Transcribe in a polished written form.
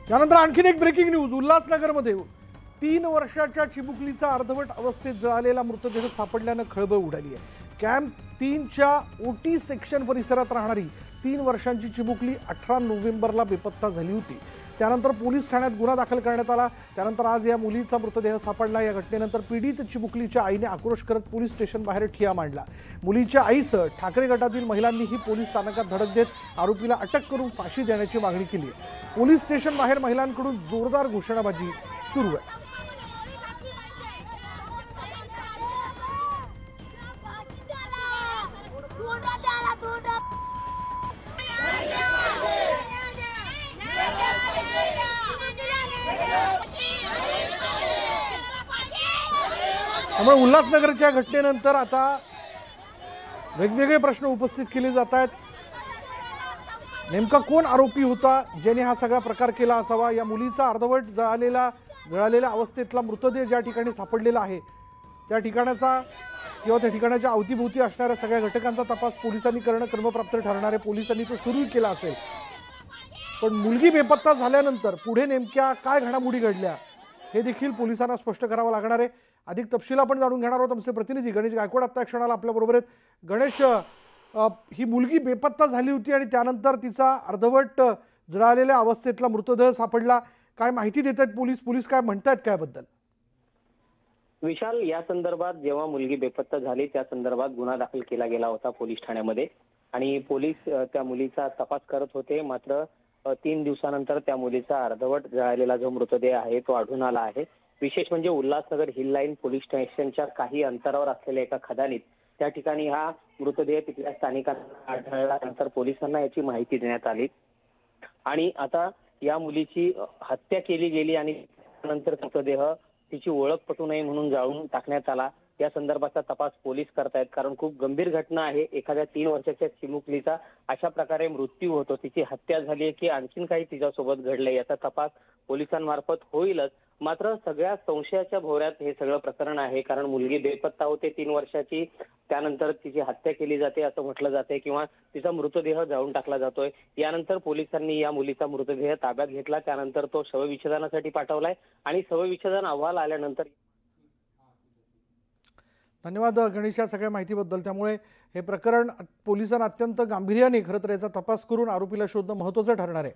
त्यानंतर आणखीन एक ब्रेकिंग न्यूज। उल्हासनगरमध्ये 3 वर्षाच्या चिमुकलीचा अर्धवट अवस्थेत जळालेला मृतदेह सापडल्याने खळबळ उडाली आहे। कॅम्प 3च्या ओटी सेक्शन परिसरात राहणारी 3 वर्षांची चिमुकली 18 नोव्हेंबरला बेपत्ता झाली होती। त्यानंतर पोलीस ठाण्यात गुन्हा दाखल करण्यात आला। त्यानंतर आज या मुलीचा मृतदेह सापडला। या घटनेनंतर पीडित चिमुकलीच्या आईने आक्रोश करत पोलीस स्टेशन बाहेर ठिय्या मांडला। मुलीच्या आईसह ठाकरे गटातील महिलांनीही पोलीस स्थानकात धडक देत आरोपीला अटक करून फाशी देण्याची मागणी केली आहे। पोलीस स्टेशन बाहेर महिलांकडून जोरदार घोषणाबाजी सुरू आहे। त्यामुळे उल्हासनगरच्या घटनेनंतर आता वेगवेगळे प्रश्न उपस्थित केले जात आहेत। नेमका कोण आरोपी होता ज्याने हा सगळा प्रकार केला असावा? या मुलीचा अर्धवट जळालेल्या अवस्थेतला मृतदेह ज्या ठिकाणी सापडलेला आहे त्या ठिकाणाचा किंवा त्या ठिकाणाच्या अवतीभोवती असणाऱ्या सगळ्या घटकांचा तपास पोलिसांनी करणं क्रमप्राप्त ठरणारे पोलिसांनी तो सुरू केला असेल। पण मुलगी बेपत्ता झाल्यानंतर पुढे नेमक्या काय घडामोडी घडल्या हे देखील पोलिसांना स्पष्ट करावं लागणार आहे। अधिक तपशील आपण जाणून घेणार आहोत। आमचे प्रतिनिधी गणेश गायकवाड आता क्षणाला आपल्या बरोबर आहेत। गणेश, ही मुलगी बेपत्ता झाली होती आणि त्यानंतर तिचा अर्धवट जळालेल्या अवस्थेतला मृतदेह सापडला। काय माहिती देत आहेत पोलीस काय म्हणतात काय बद्दल? विशाल, या संदर्भात जेव्हा मुलगी बेपत्ता झाली त्या संदर्भात गुन्हा दाखल केला गेला होता पोलीस ठाण्यामध्ये आणि पोलीस त्या मुलीचा तपास करत होते। मात्र 3 दिवसानंतर त्या मुलीचा अर्धवट जळालेला जो मृतदेह आहे तो आढळून आला आहे। विशेष म्हणजे उल्हासनगर हिल लाईन पोलीस स्टेशनच्या काही अंतरावर असलेल्या एका खदानीत त्या ठिकाणी हा मृतदेह तिथल्या स्थानिकांना आढळल्यानंतर पोलिसांना याची माहिती देण्यात आली आणि आता या मुलीची हत्या केली गेली आणि त्यानंतर मृतदेह तिची ओळख पटू नये म्हणून जाळून टाकण्यात आला। या संदर्भाचा तपास पोलीस करतायत, कारण खूप गंभीर घटना आहे। एखाद्या 3 वर्षाच्या चिमुकलीचा अशा प्रकारे मृत्यू होतो, तिची हत्या झाली आहे की आणखीन काही तिच्यासोबत घडलंय याचा तपास पोलिसांमार्फत होईलच। मात्र सगळ्या संशयाच्या भोवऱ्यात हे सगळं प्रकरण आहे, कारण मुलगी बेपत्ता होते 3 वर्षाची, त्यानंतर तिची हत्या केली जाते असं म्हटलं जाते किंवा तिचा मृतदेह जाळून टाकला जातोय। यानंतर पोलिसांनी या मुलीचा मृतदेह ताब्यात घेतला, त्यानंतर तो शवविच्छेदनासाठी पाठवलाय आणि शवविच्छेदन अहवाल आल्यानंतर धन्यवाद गणेश या सगळ्या माहितीबद्दल। त्यामुळे हे प्रकरण पोलिसांना अत्यंत गांभीर्याने खरं तर याचा तपास करून आरोपीला शोधणं महत्त्वाचं ठरणार आहे।